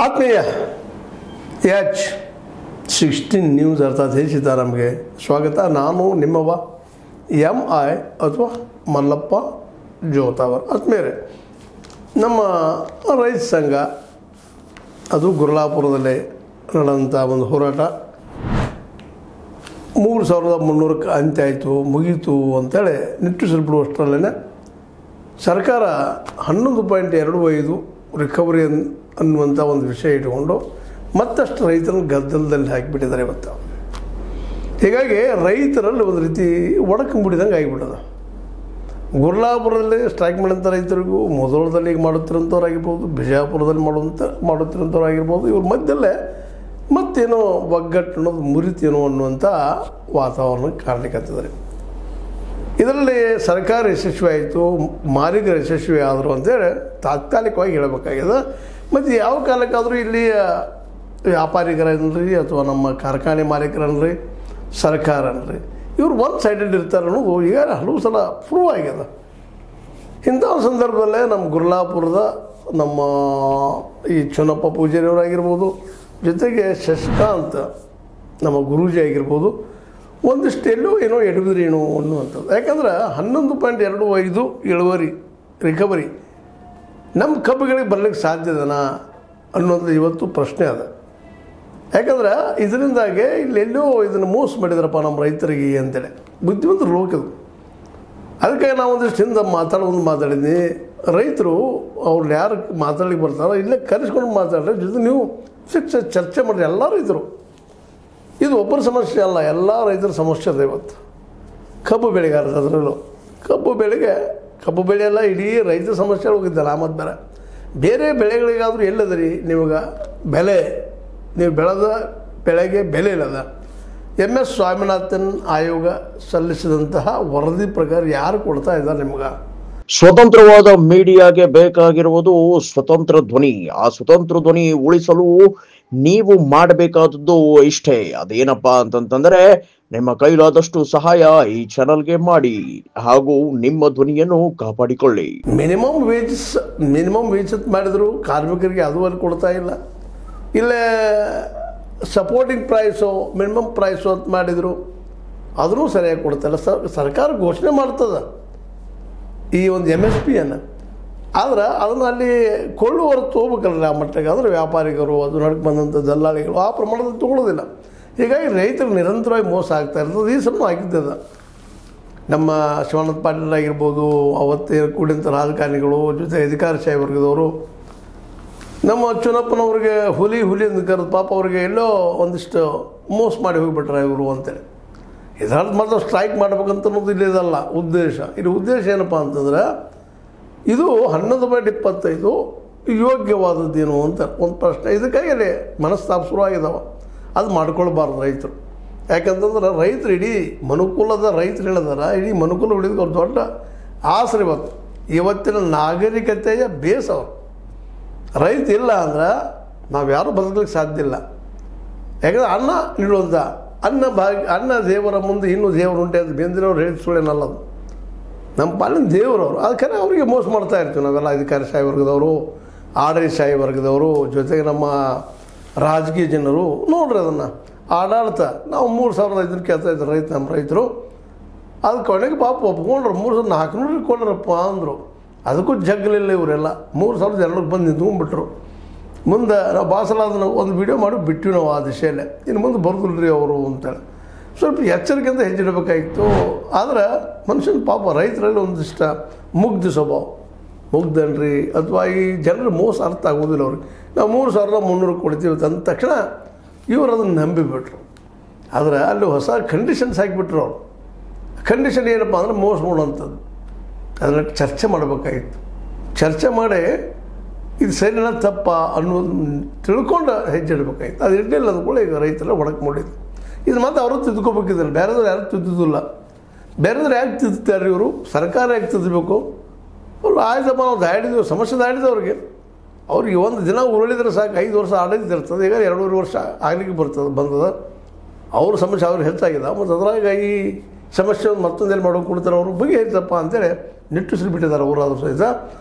ಆತ್ಮೀಯ H16 news ಅರ್ಥಾತ್ ಸಿತಾರಾಮ್ಗೆ ಸ್ವಾಗತ. ನಾನು ನಿಮ್ಮವ MI ಅಥವಾ ಮಲ್ಲಪ್ಪ ಜೋತಾವರ್. ಆತ್ಮೀಯರೇ, ನಮ್ಮ ರೈತ ಸಂಘ ಅದು ಗುರ್ಲಾಪುರದಲ್ಲಿ ನಡೆದಂಥ ಒಂದು ಹೋರಾಟ 3,300ಕ್ಕೆ ಅಂತ್ಯ ಆಯಿತು, ಮುಗೀತು ಅಂತೇಳಿ ನಿಟ್ಟುಸಿರುಬಿಡುವಷ್ಟರಲ್ಲೇ ಸರ್ಕಾರ 11.25 ರಿಕವರಿ ಅನ್ನುವಂಥ ಒಂದು ವಿಷಯ ಇಟ್ಕೊಂಡು ಮತ್ತಷ್ಟು ರೈತರನ್ನು ಗದ್ದಲದಲ್ಲಿ ಹಾಕಿಬಿಟ್ಟಿದ್ದಾರೆ ಇವತ್ತು. ಹೀಗಾಗಿ ರೈತರಲ್ಲಿ ಒಂದು ರೀತಿ ಒಡಕಂಬಿಡಿದಂಗೆ ಆಗಿಬಿಟ್ಟದ. ಗುರ್ಲಾಪುರದಲ್ಲಿ ಸ್ಟ್ರೈಕ್ ಮಾಡಿದಂಥ ರೈತರಿಗೂ ಮೊದಲದಲ್ಲಿ ಈಗ ಮಾಡುತ್ತಿರೋಂಥವ್ರಾಗಿರ್ಬೋದು, ಬಿಜಾಪುರದಲ್ಲಿ ಮಾಡುತ್ತಿರೋಂಥವ್ರಾಗಿರ್ಬೋದು, ಇವ್ರ ಮಧ್ಯದಲ್ಲೇ ಮತ್ತೇನೋ ಒಗ್ಗಟ್ಟು ಅನ್ನೋದು ಮುರಿತೇನೋ ಅನ್ನುವಂಥ ವಾತಾವರಣ ಕಾಣಲಿಕ್ಕತ್ತಿದ್ದಾರೆ. ಇದರಲ್ಲಿ ಸರ್ಕಾರ ಯಶಸ್ವಿ ಆಯಿತು, ಮಾಲೀಕರು ಯಶಸ್ವಿ ಆದರು ಅಂತೇಳಿ ತಾತ್ಕಾಲಿಕವಾಗಿ ಹೇಳಬೇಕಾಗಿದೆ. ಮತ್ತು ಯಾವ ಕಾಲಕ್ಕಾದರೂ ಇಲ್ಲಿ ವ್ಯಾಪಾರಿಗರನ್ರಿ ಅಥವಾ ನಮ್ಮ ಕಾರ್ಖಾನೆ ಮಾಲೀಕರನ್ರಿ ಸರ್ಕಾರ ಅನ್ರಿ ಇವ್ರು ಒಂದು ಸೈಡೆಡ್ ಇರ್ತಾರೆ ಅನ್ನೋದು ಈಗ ಹಲವು ಸಲ ಪ್ರೂವ್ ಆಗ್ಯದ. ಇಂಥ ಸಂದರ್ಭದಲ್ಲೇ ನಮ್ಮ ಗುರ್ಲಾಪುರದ ನಮ್ಮ ಈ ಚುನಪ್ಪ ಪೂಜಾರಿಯವರಾಗಿರ್ಬೋದು, ಜೊತೆಗೆ ಶಶಿಕಾಂತ್ ನಮ್ಮ ಗುರೂಜಿ ಆಗಿರ್ಬೋದು, ಒಂದಿಷ್ಟು ಎಲ್ಲೋ ಏನೋ ಎಡವಿದ್ರೇನೋ ಅನ್ನುವಂಥದ್ದು. ಯಾಕಂದ್ರೆ 11.25 ಇಳುವರಿ ರಿಕವರಿ ನಮ್ಮ ಕಬ್ಬುಗಳಿಗೆ ಬರಲಿಕ್ಕೆ ಸಾಧ್ಯದನಾ ಅನ್ನೋದು ಇವತ್ತು ಪ್ರಶ್ನೆ ಅದ. ಯಾಕಂದ್ರೆ ಇದರಿಂದಾಗೆ ಇಲ್ಲೆಲ್ಲೋ ಇದನ್ನು ಮೋಸ ಮಾಡಿದ್ರಪ್ಪ ನಮ್ಮ ರೈತರಿಗೆ ಅಂತೇಳಿ ಬುದ್ಧಿವಂತರು ಲೋಕದು. ಅದಕ್ಕೆ ನಾವು ಒಂದಿಷ್ಟು ಹಿಂದೆ ಮಾತಾಡಿದ್ನಿ, ರೈತರು ಅವ್ರು ಯಾರು ಮಾತಾಡ್ಲಿಕ್ಕೆ ಬರ್ತಾರೋ ಇಲ್ಲೇ ಕರೆಸ್ಕೊಂಡು ಮಾತಾಡ್ರಿ, ಜೊತೆ ನೀವು ಚರ್ಚೆ ಮಾಡಿರಿ ಎಲ್ಲ ರೈತರು. ಇದು ಒಬ್ಬರ ಸಮಸ್ಯೆ ಅಲ್ಲ, ಎಲ್ಲ ರೈತರ ಸಮಸ್ಯೆ ಅದ ಇವತ್ತು. ಕಬ್ಬು ಬೆಳೆಗಾರರು ಅದರಲ್ಲೂ ಕಬ್ಬು ಬೆಳೆ ಎಲ್ಲ ಇಡೀ ರೈತರ ಸಮಸ್ಯೆ ಹೋಗಿದ್ದಲ್ಲ. ಮತ್ತು ಬೇರೆ ಬೆಳೆಗಳಿಗಾದರೂ ಎಲ್ಲದರಿ ನಿಮಗೆ ಬೆಲೆ, ನೀವು ಬೆಳೆದ ಬೆಳೆಗೆ ಬೆಲೆ ಇಲ್ಲದ. MS ಸ್ವಾಮಿನಾಥನ್ ಆಯೋಗ ಸಲ್ಲಿಸಿದಂತಹ ವರದಿ ಪ್ರಕಾರ ಯಾರು ಕೊಡ್ತಾ ಇದ್ದಾರೆ ನಿಮ್ಗೆ? ಸ್ವತಂತ್ರವಾದ ಮೀಡಿಯಾಗೆ ಬೇಕಾಗಿರುವುದು ಸ್ವತಂತ್ರ ಧ್ವನಿ. ಆ ಸ್ವತಂತ್ರ ಧ್ವನಿ ಉಳಿಸಲು ನೀವು ಮಾಡಬೇಕಾದದ್ದು ಇಷ್ಟೇ. ಅದೇನಪ್ಪಾ ಅಂತಂತಂದ್ರೆ ನಿಮ್ಮ ಕೈಲಾದಷ್ಟು ಸಹಾಯ ಈ ಚಾನಲ್ಗೆ ಮಾಡಿ ಹಾಗೂ ನಿಮ್ಮ ಧ್ವನಿಯನ್ನು ಕಾಪಾಡಿಕೊಳ್ಳಿ. ಮಿನಿಮಮ್ ವೇಜ್ ಮಾಡಿದ್ರು ಕಾರ್ಮಿಕರಿಗೆ ಅದು ಅಲ್ಲಿ ಕೊಡ್ತಾ ಇಲ್ಲ. ಇಲ್ಲೇ ಸಪೋರ್ಟಿಂಗ್ ಪ್ರೈಸು ಮಿನಿಮಮ್ ಪ್ರೈಸು ಅಂತ ಮಾಡಿದರು, ಅದೂ ಸರಿಯಾಗಿ ಕೊಡ್ತಾಯಿಲ್ಲ. ಸರ್ಕಾರ ಘೋಷಣೆ ಮಾಡ್ತದೆ ಈ ಒಂದು MSP ಅನ್ನು, ಆದ್ರೆ ಅದನ್ನು ಅಲ್ಲಿ ಕೊಳ್ಳುವವರು ತೊಗೋಬೇಕಲ್ಲ ಆ ಮಟ್ಟಿಗೆ. ಆದರೆ ವ್ಯಾಪಾರಿಗರು, ಅದು ನಡ್ಕೊಂಡು ಬಂದಂಥ ದಲ್ಲಾಳಿಗಳು ಆ ಪ್ರಮಾಣದಲ್ಲಿ ತೊಗೊಳ್ಳೋದಿಲ್ಲ. ಹೀಗಾಗಿ ರೈತರು ನಿರಂತರವಾಗಿ ಮೋಸ ಆಗ್ತಾ ಇರ್ತದೆ. ಈ ಸಮ ಆಗಿದ್ದದ ನಮ್ಮ ಶಿವಾನಂದ ಪಾಟೀಲ್ ಆಗಿರ್ಬೋದು, ಅವತ್ತೇ ಕೂಡಿದಂಥ ರಾಜಕಾರಣಿಗಳು, ಜೊತೆ ಅಧಿಕಾರಶಾಹಿ ವರ್ಗದವರು, ನಮ್ಮ ಚುನಪ್ಪನವ್ರಿಗೆ ಹುಲಿ ಅಂತ ಕರೆದು ಪಾಪ ಅವ್ರಿಗೆ ಎಲ್ಲೋ ಒಂದಿಷ್ಟು ಮೋಸ ಮಾಡಿ ಹೋಗಿಬಿಟ್ರೆ ಇವರು ಅಂತೇಳಿ. ಇದರಲ್ಲಿ ಮಾತ್ರ ಸ್ಟ್ರೈಕ್ ಮಾಡ್ಬೇಕಂತ ಅನ್ನೋದು ಇಲ್ಲಿದಲ್ಲ ಉದ್ದೇಶ. ಇಲ್ಲಿ ಉದ್ದೇಶ ಏನಪ್ಪ ಅಂತಂದ್ರೆ ಇದು 11.25 ಯೋಗ್ಯವಾದದ್ದೇನು ಅಂತ ಒಂದು ಪ್ರಶ್ನೆ. ಇದಕ್ಕಾಗಿ ಅಲ್ಲಿ ಮನಸ್ತಾಪ ಶುರುವಾಗಿದ್ದಾವೆ. ಅದು ಮಾಡ್ಕೊಳ್ಬಾರ್ದು ರೈತರು. ಯಾಕಂತಂದ್ರೆ ರೈತರು ಇಡೀ ಮನುಕುಲದ ರೈತರು ಹೇಳಿದಾರ, ಇಡೀ ಮನುಕುಲ ಉಳಿದಕ್ಕೆ ಅವ್ರು ದೊಡ್ಡ ಆಸರೆ ಇವತ್ತಿನ ನಾಗರಿಕತೆಯ ಬೇಸ್ ಅವರು. ರೈತ ಇಲ್ಲ ಅಂದ್ರೆ ನಾವು ಯಾರೂ ಬದುಕಲಿಕ್ಕೆ ಸಾಧ್ಯ ಇಲ್ಲ. ಯಾಕಂದ್ರೆ ಅನ್ನ ನೀಡುವಂಥ ಅನ್ನ ದೇವರ ಮುಂದೆ ಇನ್ನೂ ದೇವರು ಉಂಟೆ ಅಂತ ಬೇಂದ್ರವ್ರು ಹೇಳಿದ ಸುಳ್ಳೇನಲ್ಲದು. ನಮ್ಮ ಪಾಲಿನ ದೇವರವರು. ಅದಕ್ಕೆ ಅವರಿಗೆ ಮೋಸ ಮಾಡ್ತಾ ಇರ್ತೀವಿ ನಾವೆಲ್ಲ. ಅಧಿಕಾರಶಾಹಿ ವರ್ಗದವರು, ಆಡಳಿತಶಾಹಿ ವರ್ಗದವರು, ಜೊತೆಗೆ ನಮ್ಮ ರಾಜಕೀಯ ಜನರು. ನೋಡ್ರಿ ಅದನ್ನು ಆಡಳಿತ ನಾವು 3,500 ಕೇಳ್ತಾ ಇದ್ರು ನಮ್ಮ ರೈತರು. ಅದು ಕೊನೆಗೆ ಪಾಪ ಒಪ್ಕೊಂಡ್ರು, 3,400 ಕೊಡ್ರಪ್ಪ ಅಂದರು. ಅದಕ್ಕೂ ಜಗ್ಗಲಿಲ್ಲ ಇವರೆಲ್ಲ. 3,200 ಬಂದು ನಿಂತ್ಕೊಂಡ್ಬಿಟ್ರು. ಮುಂದೆ ನಾವು ಭಾಳ ಅದನ್ನು ಒಂದು ವಿಡಿಯೋ ಮಾಡಿ ಬಿಟ್ಟಿವಿ ನಾವು ಆ ದಿಶೆಯಲ್ಲೇ. ಇನ್ನು ಮುಂದೆ ಬರ್ದಿಲ್ರಿ ಅವರು ಅಂತೇಳಿ ಸ್ವಲ್ಪ ಎಚ್ಚರಿಕೆಯಿಂದ ಹೆಜ್ಜಿಡಬೇಕಾಗಿತ್ತು. ಆದರೆ ಮನುಷ್ಯನ ಪಾಪ ರೈತರಲ್ಲಿ ಒಂದಿಷ್ಟ ಮುಗ್ಧ ಸ್ವಭಾವ, ಮುಗ್ಧನ್ರಿ ಅಥವಾ ಈ ಜನರ ಮೋಸ ಅರ್ಥ ಆಗೋದಿಲ್ಲ ಅವ್ರಿಗೆ. ನಾವು 3,300 ಕೊಡ್ತೀವಿ ಅಂದ ತಕ್ಷಣ ಇವರು ಅದನ್ನು ನಂಬಿಬಿಟ್ರು. ಆದರೆ ಅಲ್ಲಿ ಹೊಸ ಕಂಡೀಷನ್ಸ್ ಹಾಕಿಬಿಟ್ರು ಅವರು. ಕಂಡೀಷನ್ ಏನಪ್ಪ ಅಂದರೆ ಮೋಸ ಮಾಡುವಂಥದ್ದು. ಅದನ್ನು ಚರ್ಚೆ ಮಾಡಬೇಕಾಗಿತ್ತು. ಚರ್ಚೆ ಮಾಡಿ ಇದು ಸರಿನ ತಪ್ಪ ಅನ್ನೋದು ತಿಳ್ಕೊಂಡು ಹೆಜ್ಜೆ ಇಡಬೇಕಾಗಿತ್ತು. ಅದು ಇಡಲಿಲ್ಲ ಅಂದ್ಕೊಳ್ಳಿ ಈಗ ರೈತರೆಲ್ಲ ಒಡಕ್ಕೆ ಮಾಡಿದ್ರು. ಇದು ಮತ್ತೆ ಅವರು ತಿದ್ಕೋಬೇಕಿದ್ದಿಲ್ಲ, ಬೇರೆದವ್ರು ಯಾರು ತಿದ್ದಿದ್ದಿಲ್ಲ. ಬೇರೆದವ್ರು ಯಾಕೆ ತಿದ್ದುತ್ತಾರೆ ಇವರು? ಸರ್ಕಾರ ಯಾಕೆ ತಿದ್ದಬೇಕು? ಅವ್ರು ಆಯ್ತಪ್ಪ ನಾವು ದಾಡಿದೆವು, ಸಮಸ್ಯೆ ದಾಡಿದವ್ರಿಗೆ ಅವ್ರಿಗೆ ಒಂದು ದಿನ ಉರುಳಿದ್ರೆ ಸಾಕು 5 ವರ್ಷ ಆಡಳಿತ ಇರ್ತದೆ. ಈಗ 2.5 ವರ್ಷ ಆಗಲಿಕ್ಕೆ ಬಂದದ. ಅವ್ರ ಸಮಸ್ಯೆ ಅವ್ರಿಗೆ ಹೆಚ್ಚಾಗಿದೆ. ಮತ್ತು ಅದ್ರಾಗ ಈ ಸಮಸ್ಯೆ ಒಂದು ಮತ್ತೊಂದೆಲ್ಲಿ ಮಾಡೋಕೆ ಕೊಡ್ತಾರೆ ಅವರು ಬಗೆಹರಿತಪ್ಪ ಅಂತೇಳಿ ನಿಟ್ಟುಸಿರು ಬಿಟ್ಟಿದ್ದಾರೆ ಅವರಾದರೂ ಸಹಿತ.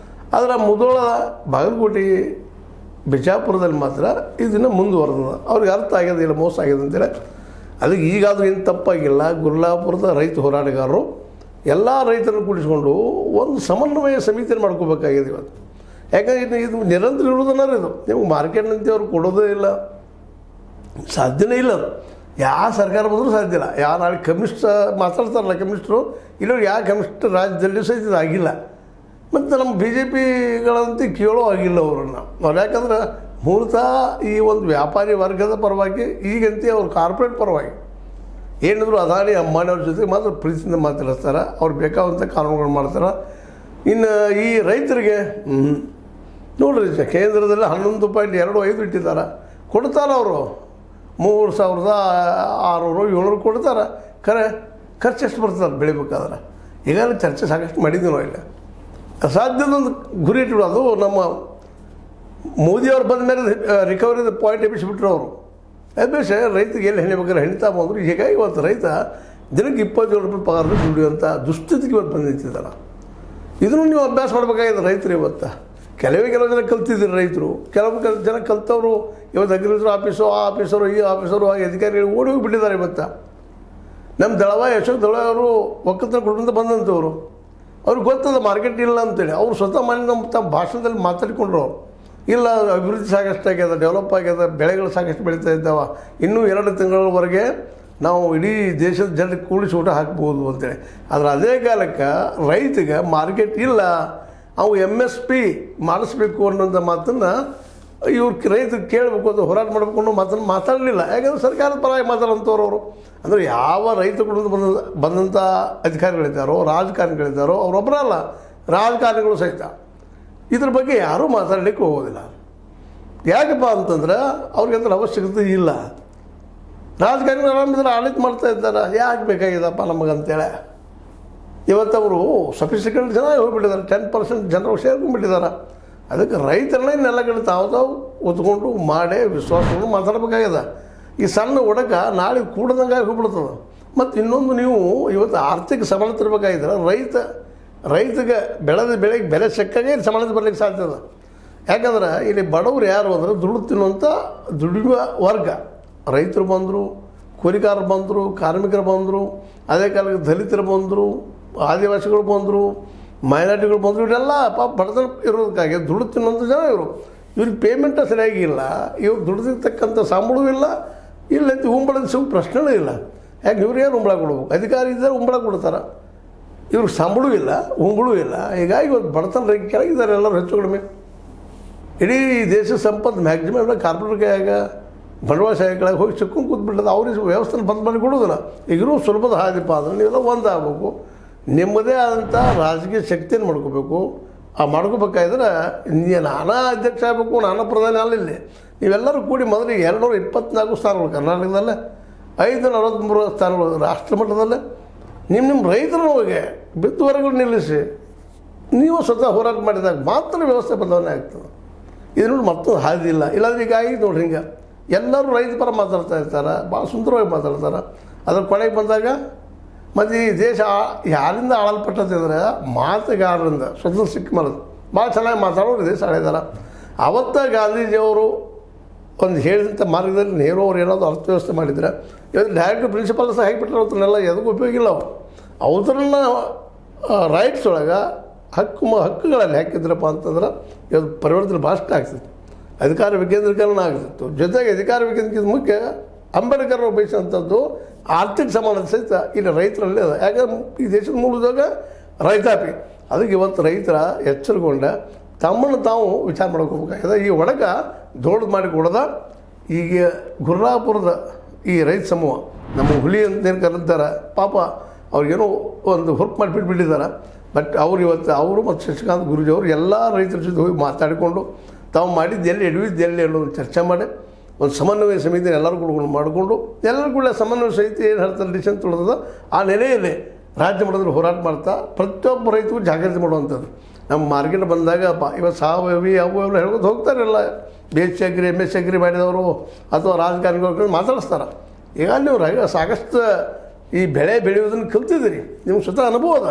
ಆದರೆ ಮುಧೋಳ ಬಾಗಲಕೋಟೆ ಬಿಜಾಪುರದಲ್ಲಿ ಮಾತ್ರ ಇದನ್ನು ಮುಂದುವರೆದ ಅವ್ರಿಗೆ ಅರ್ಥ ಆಗ್ಯದಿಲ್ಲ, ಮೋಸ ಆಗ್ಯದ ಅಂತೇಳಿ. ಅದಕ್ಕೆ ಈಗಾದರೂ ಏನು ತಪ್ಪಾಗಿಲ್ಲ. ಗುರ್ಲಾಪುರದ ರೈತ ಹೋರಾಟಗಾರರು ಎಲ್ಲ ರೈತರನ್ನು ಕೂಡಿಸ್ಕೊಂಡು ಒಂದು ಸಮನ್ವಯ ಸಮಿತಿಯನ್ನು ಮಾಡ್ಕೋಬೇಕಾಗಿದೆ ಇವತ್ತು. ಯಾಕಂದ್ರೆ ಇದು ನಿರಂತರ ಇರೋದನ್ನಾರು ಇದು ನಿಮ್ಗೆ ಮಾರ್ಕೆಟ್ನಂತೆ ಅವ್ರು ಕೊಡೋದೇ ಇಲ್ಲ, ಸಾಧ್ಯನೇ ಇಲ್ಲ. ಅದು ಯಾವ ಸರ್ಕಾರ ಬಂದರೂ ಸಾಧ್ಯ ಇಲ್ಲ. ಯಾವ ನಾಳೆ ಕಮ್ಯುನಿಸ್ಟ್ ಮಾತಾಡ್ತಾರಲ್ಲ ಕಮ್ಯುನಿಸ್ಟರು, ಇಲ್ಲವ್ರು ಯಾವ ಕಮ್ಯುನಿಸ್ಟ್ ರಾಜ್ಯದಲ್ಲಿ ಸಹಿತ ಇದಾಗಿಲ್ಲ. ಮತ್ತು ನಮ್ಮ ಬಿ ಜೆ ಪಿಗಳಂತೆ ಕೇಳೋ ಆಗಿಲ್ಲ ಅವರನ್ನು. ಅವ್ರು ಯಾಕಂದ್ರೆ ಮೂಲತಃ ಈ ಒಂದು ವ್ಯಾಪಾರಿ ವರ್ಗದ ಪರವಾಗಿ, ಈಗಂತೆ ಅವ್ರು ಕಾರ್ಪೊರೇಟ್ ಪರವಾಗಿ ಏನಿದ್ರು ಅದಾನಿ ಅಂಬಾನಿಯವ್ರ ಜೊತೆ ಮಾತ್ರ ಪ್ರೀತಿಯಿಂದ ಮಾತಾಡಿಸ್ತಾರೆ. ಅವ್ರು ಬೇಕಾದಂಥ ಕಾನೂನುಗಳು ಮಾಡ್ತಾರೆ. ಇನ್ನು ಈ ರೈತರಿಗೆ ನೋಡ್ರಿ, ಕೇಂದ್ರದಲ್ಲಿ 11.25 ಇಟ್ಟಿದ್ದಾರೆ, ಕೊಡ್ತಾರೆ ಅವರು 3,600-700 ಕೊಡ್ತಾರೆ. ಖರ್ಚು ಎಷ್ಟು ಬರ್ತದೆ ಬೆಳಿಬೇಕಾದ್ರೆ? ಈಗಾಗಲೇ ಚರ್ಚೆ ಸಾಕಷ್ಟು ಮಾಡಿದ್ದೀವಿ ನಾವು. ಇಲ್ಲ ಅಸಾಧ್ಯದೊಂದು ಗುರಿ ಇಟ್ಟರು. ಅದು ನಮ್ಮ ಮೋದಿಯವ್ರು ಬಂದ ಮೇಲೆ ರಿಕವರಿದ ಪಾಯಿಂಟ್ ಎಬ್ಬಿಸಿಬಿಟ್ರು ಅವರು. ಎಬ್ಬಿಸಿ ರೈತರಿಗೆ ಎಲ್ಲಿ ಹೆಣಿಬೇಕಾದ್ರೆ ಹೆಣಿತಾ ಬಂದರು. ಹೀಗಾಗಿ ಇವತ್ತು ರೈತ ದಿನಕ್ಕೆ 27 ರೂಪಾಯಿ ಪಗಾರದಲ್ಲಿ ದುಡಿಯುವಂಥ ದುಸ್ಥಿತಿಗೆ ಇವತ್ತು ಬಂದು ನಿಂತಿದ್ದಾರೆ. ಇದನ್ನು ನೀವು ಅಭ್ಯಾಸ ಮಾಡಬೇಕಾಗಿದೆ ರೈತರು. ಇವತ್ತು ಕೆಲವೇ ಜನ ಕಲ್ತಿದ್ದೀರಿ ರೈತರು. ಕೆಲವು ಜನ ಕಲ್ತವರು ಇವತ್ತು ಅಗ್ರಿಕಲ್ಚರ್ ಆಫೀಸು, ಆ ಆಫೀಸರು, ಈ ಆಫೀಸರು, ಆ ಅಧಿಕಾರಿಗಳು ಓಡಿ ಹೋಗಿಬಿಟ್ಟಿದ್ದಾರೆ. ಇವತ್ತು ನಮ್ಮ ದಳವಾಯಿ ಅಶೋಕ್ ದಳವಾಯಿ ಅವರು ಒಕ್ಕಲಿತರ ಕುಟುಂಬದಿಂದ ಬಂದಂಥವ್ರು. ಅವ್ರಿಗೆ ಗೊತ್ತದ ಮಾರ್ಕೆಟ್ ಇಲ್ಲ ಅಂತೇಳಿ. ಅವರು ಸ್ವತಃ ಮನೆ ನಮ್ಮ ತಮ್ಮ ಭಾಷಣದಲ್ಲಿ ಮಾತಾಡಿಕೊಂಡ್ರು. ಅವರು ಇಲ್ಲ, ಅಭಿವೃದ್ಧಿ ಸಾಕಷ್ಟು ಆಗ್ಯದ, ಡೆವಲಪ್ ಆಗ್ಯದ, ಬೆಳೆಗಳು ಸಾಕಷ್ಟು ಬೆಳೀತಾ ಇದ್ದಾವೆ, ಇನ್ನೂ 2 ತಿಂಗಳವರೆಗೆ ನಾವು ಇಡೀ ದೇಶದ ಜನರಿಗೆ ಕೂಡಿಸಿ ಊಟ ಹಾಕ್ಬೋದು ಅಂತೇಳಿ. ಆದರೆ ಅದೇ ಕಾಲಕ್ಕೆ ರೈತಿಗೆ ಮಾರ್ಕೆಟ್ ಇಲ್ಲ, ಅವು MSP ಮಾಡಿಸ್ಬೇಕು ಅನ್ನೋಂಥ ಮಾತನ್ನು ಇವ್ರು ರೈತರು ಕೇಳಬೇಕು ಅಂತ ಹೋರಾಟ ಮಾಡಬೇಕು ಅನ್ನೋ ಮಾತನ್ನು ಮಾತಾಡಲಿಲ್ಲ. ಯಾಕಂದರೆ ಸರ್ಕಾರದ ಪರವಾಗಿ ಮಾತಾಡೋಂಥವ್ರು ಅವರು. ಅಂದರೆ ಯಾವ ರೈತ ಕುಟುಂಬ ಬಂದಂಥ ಅಧಿಕಾರಿಗಳಿದ್ದಾರೋ, ರಾಜಕಾರಣಿಗಳಿದ್ದಾರೋ ಅವರೊಬ್ಬರಲ್ಲ, ರಾಜಕಾರಣಿಗಳು ಸಹಿತ ಇದ್ರ ಬಗ್ಗೆ ಯಾರೂ ಮಾತಾಡಲಿಕ್ಕೆ ಹೋಗೋದಿಲ್ಲ. ಯಾಕಪ್ಪ ಅಂತಂದ್ರೆ ಅವ್ರಿಗೆ ಅದ್ರ ಅವಶ್ಯಕತೆ ಇಲ್ಲ. ರಾಜಕಾರಣಿಗಳು ಆರಾಮಿದ್ರೆ ಆಡಳಿತ ಮಾಡ್ತಾ ಇದ್ದಾರೆ, ಯಾಕೆ ಬೇಕಾಗಿದೆಪ್ಪ ನಮಗಂತೇಳಿ. ಇವತ್ತವರು ಸಫಿಸಿಕೆಂಟ್ ಜನ ಹೋಗ್ಬಿಟ್ಟಿದ್ದಾರೆ, 10% ಜನರು ಸೇರ್ಕೊಂಡ್ಬಿಟ್ಟಿದ್ದಾರೆ. ಅದಕ್ಕೆ ರೈತರನ್ನ ಇನ್ನೆಲ್ಲ ಕಡೆ ತಾವು ಒತ್ಕೊಂಡು ಮಾಡಿ ವಿಶ್ವಾಸವನ್ನು ಮಾತಾಡಬೇಕಾಗಿದೆ. ಈ ಸಣ್ಣ ಒಡಕ ನಾಳೆ ಕೂಡದಂಗೆ ಹೋಗ್ಬಿಡ್ತದೆ. ಮತ್ತು ಇನ್ನೊಂದು, ನೀವು ಇವತ್ತು ಆರ್ಥಿಕ ಸಮಾನತೆ ಇರಬೇಕಾಗಿದ್ರೆ ರೈತಗೆ ಬೆಳೆದ ಬೆಳೆಗೆ ಬೆಲೆ ಸಿಕ್ಕಾಗೆ ಸಮಾನತೆ ಬರಲಿಕ್ಕೆ ಸಾಧ್ಯ ಇದೆ. ಯಾಕಂದ್ರೆ ಇಲ್ಲಿ ಬಡವರು ಯಾರು ಅಂದರೆ ದುಡ್ಡು ತಿನ್ನುವಂಥ ದುಡಿಯುವ ವರ್ಗ. ರೈತರು ಬಂದರು, ಕೂಲಿಕಾರರು ಬಂದರು, ಕಾರ್ಮಿಕರು ಬಂದರು, ಅದೇ ಕಾಲಕ್ಕೆ ದಲಿತರು ಬಂದರು, ಆದಿವಾಸಿಗಳು ಬಂದರು, ಮೈನಾರಿಟಿಗಳು ಬಂದರು. ಇವರೆಲ್ಲ ಪಾಪ ಬಡತನ ಇರೋದಕ್ಕಾಗಿ ದುಡ್ಡು ತಿನ್ನುವಂಥ ಜನ ಇವರು. ಇವ್ರಿಗೆ ಪೇಮೆಂಟ ಸರಿಯಾಗಿಲ್ಲ, ಇವ್ರು ದುಡ್ದಿರ್ತಕ್ಕಂಥ ಸಂಬಳವೂ ಇಲ್ಲ, ಇಲ್ಲಂತ ಉಂಬಳದ ಸಿಗೋ ಪ್ರಶ್ನೆನೂ ಇಲ್ಲ. ಯಾಕೆ ಇವ್ರಿಗೆ ಉಂಬಳ ಕೊಡ್ಬೇಕು? ಅಧಿಕಾರಿ ಇದ್ದಾರೆ, ಉಂಬಳ ಕೊಡ್ತಾರೆ. ಇವ್ರಿಗೆ ಸಂಬಳವೂ ಇಲ್ಲ, ಉಂಬಳೂ ಇಲ್ಲ. ಹೀಗಾಗಿ ಇವತ್ತು ಬಡತನ ರೇಖೆ ಕೆಳಗಿದ್ದಾರೆ ಎಲ್ಲರೂ ಹೆಚ್ಚು ಕಡಿಮೆ. ಇಡೀ ದೇಶದ ಸಂಪತ್ತು ಮ್ಯಾಕ್ಸಿಮಮ್ ಎಲ್ಲ ಕಾರ್ಪೊರೇಟ್ ಕೈಯಾಗ, ಬಂಡವಾಳಶಾಹಿಗಳಿಗೆ ಹೋಗಿ ಸಿಕ್ಕೊಂಡು ಕೂತ್ಬಿಟ್ಟದ. ಅವ್ರಿಗೆ ವ್ಯವಸ್ಥೆ ಬಂದ್ ಮಾಡಿ ಕೊಡೋದಿಲ್ಲ. ಈಗಿರೋ ಸುಲಭದ ಹಾದಿಪ್ಪ ಅಂದರೆ ನೀವೆಲ್ಲ ಒಂದಾಗಬೇಕು, ನಿಮ್ಮದೇ ಆದಂಥ ರಾಜಕೀಯ ಶಕ್ತಿಯನ್ನು ಮಾಡ್ಕೋಬೇಕು. ಆ ಮಾಡ್ಕೋಬೇಕಾದ್ರೆ ನಾನಾ ಅಧ್ಯಕ್ಷ ಆಗಬೇಕು, ನಾನಾ ಪ್ರಧಾನಿ ಅಲ್ಲಿಲ್ಲಿ. ನೀವೆಲ್ಲರೂ ಕೂಡಿ ಮೊದಲಿಗೆ 224 ಸ್ಥಾನಗಳು ಕರ್ನಾಟಕದಲ್ಲೇ, 543 ಸ್ಥಾನಗಳು ರಾಷ್ಟ್ರ ಮಟ್ಟದಲ್ಲೇ. ನಿಮ್ಮ ರೈತರು ಹೋಗಿ ಬಿತ್ತುವರೆಗಳು ನಿಲ್ಲಿಸಿ ನೀವು ಸ್ವತಃ ಹೋರಾಟ ಮಾಡಿದಾಗ ಮಾತ್ರ ವ್ಯವಸ್ಥೆ ಬದಲಾವಣೆ ಆಗ್ತದೆ. ಇದು ನೋಡಿ ಮತ್ತೊಂದು ಹಾದಿ ಇಲ್ಲ. ಇಲ್ಲಾಂದ್ರೆ ಈಗ ಆಗಿ ನೋಡ್ರಿ, ಹಿಂಗೆ ಎಲ್ಲರೂ ರೈತ ಪರ ಮಾತಾಡ್ತಾ ಇರ್ತಾರೆ, ಭಾಳ ಸುಂದರವಾಗಿ ಮಾತಾಡ್ತಾರೆ. ಅದ್ರ ಕೊನೆಗೆ ಬಂದಾಗ ಮತ್ತು ಈ ದೇಶ ಯಾರಿಂದ ಆಳಲ್ಪಟ್ಟದಿದ್ರೆ ಮಾತುಗಾರರಿಂದ ಸ್ವತಂತ್ರ ಸಿಕ್ಕ ಮೇಲೆ ಭಾಳ ಚೆನ್ನಾಗಿ ಮಾತಾಡೋರು ದೇಶ ಆಳಿದಾರೆ. ಅವತ್ತ ಗಾಂಧೀಜಿಯವರು ಒಂದು ಹೇಳಿದಂಥ ಮಾರ್ಗದಲ್ಲಿ ನೆಹರು ಅವ್ರು ಏನಾದರೂ ಅರ್ಥವ್ಯವಸ್ಥೆ ಮಾಡಿದರೆ ಇವತ್ತು ಡೈರೆಕ್ಟ್ ಪ್ರಿನ್ಸಿಪಾಲ್ ಸಹ ಹಾಕಿಬಿಟ್ರೆ ಅವತ್ತನ್ನೆಲ್ಲ ಎದಕ್ಕೂ ಉಪಯೋಗ ಇಲ್ಲ. ಅವರನ್ನ ರೈಟ್ಸ್ ಒಳಗೆ ಹಕ್ಕುಗಳಲ್ಲಿ ಹಾಕಿದ್ರಪ್ಪ ಅಂತಂದ್ರೆ ಇವತ್ತು ಪರಿವರ್ತನೆ ಭಾಷೆ ಆಗ್ತಿತ್ತು, ಅಧಿಕಾರ ವಿಕೇಂದ್ರೀಕರಣ ಆಗ್ತಿತ್ತು. ಜೊತೆಗೆ ಅಧಿಕಾರ ವಿಕೇಂದ್ರೀಕರಣ ಮುಖ್ಯ ಅಂಬೇಡ್ಕರ್ ಬಯಸುವಂಥದ್ದು ಆರ್ಥಿಕ ಸಮಾನತೆ ಸಹಿತ ಇಲ್ಲಿ ರೈತರಲ್ಲೇ ಅದ. ಯಾಕಂದ್ರೆ ಈ ದೇಶದ ಮೂಲದಾಗ ರೈತಾಪಿ. ಅದಕ್ಕೆ ಇವತ್ತು ರೈತರ ಎಚ್ಚರಗೊಂಡ ತಮ್ಮನ್ನು ತಾವು ವಿಚಾರ ಮಾಡ್ಕೋಬೇಕಾಗಿದೆ. ಈ ಒಳಗೆ ದೊಡ್ಡದು ಮಾಡಿ ಕೊಡದ ಈಗ ಗುರ್ರಾಪುರದ ಈ ರೈತ ಸಮೂಹ ನಮ್ಮ ಹುಲಿ ಅಂತೇನು ಕರೀತಾರೆ, ಪಾಪ ಅವ್ರಿಗೇನೋ ಒಂದು ಹುರುಪು ಮಾಡಿಬಿಟ್ಟಿದ್ದಾರೆ. ಬಟ್ ಅವ್ರು ಇವತ್ತು ಅವರು ಮತ್ತು ಶಶಿಕಾಂತ್ ಗುರೂಜಿಯವರು ಎಲ್ಲ ರೈತರ ಜೊತೆ ಹೋಗಿ ಮಾತಾಡಿಕೊಂಡು ತಾವು ಮಾಡಿದ್ದು ಎಲ್ಲಿ ಎಡವಿದ್ದು ಎಲ್ಲಿ ಅನ್ನೋದು ಚರ್ಚೆ ಮಾಡಿ ಒಂದು ಸಮನ್ವಯ ಸಮಿತಿನ ಎಲ್ಲರೂ ಕೂಡ ಮಾಡಿಕೊಂಡು ಎಲ್ಲರೂ ಕೂಡ ಸಮನ್ವಯ ಸಮಿತಿ ಏನು ಹೇಳ್ತಾರೆ ಡಿಸಿಷನ್ ತೊಳೆದ ಆ ನೆಲೆಯಲ್ಲಿ ರಾಜ್ಯ ಮಟ್ಟದಲ್ಲಿ ಹೋರಾಟ ಮಾಡ್ತಾ ಪ್ರತಿಯೊಬ್ಬ ರೈತರು ಜಾಗೃತಿ ಮಾಡುವಂಥದ್ದು. ನಮ್ಮ ಮಾರ್ಕೆಟ್ ಬಂದಾಗ ಇವತ್ತು ಸಾವಯವಿ ಅವು ಎಲ್ಲ ಹೇಳ್ಕೊಂಡು ಹೋಗ್ತಾರಲ್ಲ, BSc ಅಗ್ರಿ MSc ಅಗ್ರಿ ಮಾಡಿದವರು ಅಥವಾ ರಾಜಕಾರಣಿಗಳು ಮಾತಾಡಿಸ್ತಾರೆ. ಈಗ ನೀವು ಸಾಕಷ್ಟು ಈ ಬೆಳೆ ಬೆಳೆಯೋದನ್ನು ಕಲ್ತಿದ್ದೀರಿ, ನಿಮ್ಗೆ ಸ್ವತಃ ಅನುಭವ ಅದ.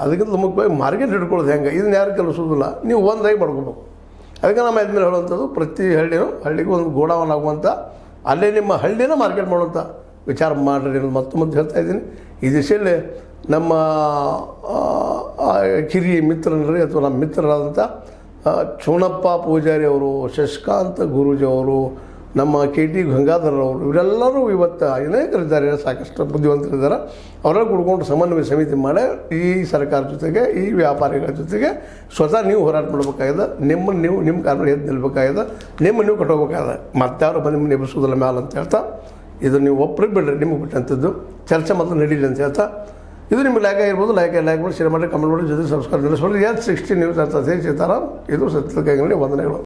ಅದಕ್ಕಿಂತ ಮುಖ್ಯವಾಗಿ ಮಾರ್ಕೆಟ್ ಹಿಡ್ಕೊಳ್ಳೋದು ಹೆಂಗೆ, ಇದನ್ನ ಯಾರು ಕಲಿಸೋದಿಲ್ಲ, ನೀವು ಒಂದಾಗಿ ಮಾಡ್ಕೋಬೇಕು. ಅದಕ್ಕೆ ನಮ್ಮ ಯತ್ನಾಳ್ ಹೇಳುವಂಥದ್ದು ಪ್ರತಿ ಹಳ್ಳಿಗೂ ಒಂದು ಗೋಡೌನ್ ಆಗುವಂಥ ಅಲ್ಲೇ ನಿಮ್ಮ ಹಳ್ಳಿನ ಮಾರ್ಕೆಟ್ ಮಾಡುವಂಥ ವಿಚಾರ ಮಾಡಿರಿ ಅನ್ನೋದು ಮತ್ತೊಮ್ಮೆ ಹೇಳ್ತಾ ಇದ್ದೀನಿ. ಈ ದಿಶೆಯಲ್ಲಿ ನಮ್ಮ ಕಿರಿಯ ಮಿತ್ರನರಿ ಅಥವಾ ನಮ್ಮ ಮಿತ್ರರಾದಂಥ ಚೋಣಪ್ಪ ಪೂಜಾರಿ ಅವರು, ಶಶಿಕಾಂತ್ ಗುರೂಜಿ ಅವರು, ನಮ್ಮ KT ಗಂಗಾಧರ್ ಅವರು, ಇವರೆಲ್ಲರೂ ಇವತ್ತು ಅನೇಕರಿದ್ದಾರೆ, ಸಾಕಷ್ಟು ಬುದ್ಧಿವಂತರಿದ್ದಾರೆ. ಅವರೆಲ್ಲ ಕೂಡ್ಕೊಂಡು ಸಮನ್ವಯ ಸಮಿತಿ ಮಾಡಿ ಈ ಸರ್ಕಾರ ಜೊತೆಗೆ ಈ ವ್ಯಾಪಾರಿಗಳ ಜೊತೆಗೆ ಸ್ವತಃ ನೀವು ಹೋರಾಟ ಮಾಡಬೇಕಾಗಿದೆ. ನಿಮ್ಮ ಕಾನೂನು ಎದ್ದು ನಿಲ್ಬೇಕಾಗಿದೆ, ನೀವು ಕಟ್ಟೋಬೇಕಾಗಿದೆ. ಮತ್ತಾರು ಬಂದು ನಿಮ್ಮನ್ನು ಎಬ್ಬಿಸೋದಿಲ್ಲ ಮ್ಯಾಲ ಅಂತ ಹೇಳ್ತಾ, ಇದು ನೀವು ಒಬ್ಬರಿಗೆ ಬಿಡ್ರಿ, ನಿಮಗೆ ಬಿಟ್ಟಂಥದ್ದು ಚರ್ಚೆ ಮೊದಲು ನಡೀಲಿ ಅಂತ ಹೇಳ್ತಾ, ಇದು ನಿಮ್ಗೆ ಲೈಕ್ ಆಗಿರ್ಬೋದು. ಲೈಕ್ ಮಾಡಿ, ಶೇರ್ ಮಾಡಿ, ಕಮೆಂಟ್ ಮಾಡಿ, ಜೊತೆ ಸಬ್ಸ್ಕ್ರೈಬ್ ನಡೆಸ್ಬೋದು. S60 ನ್ಯೂಸ್ ಅಂತ ಸೀತಾರಾಮ್. ಇದು ಸತ್ಯದ ಕೈಗಳಲ್ಲಿ ವಂದನೆಗಳು.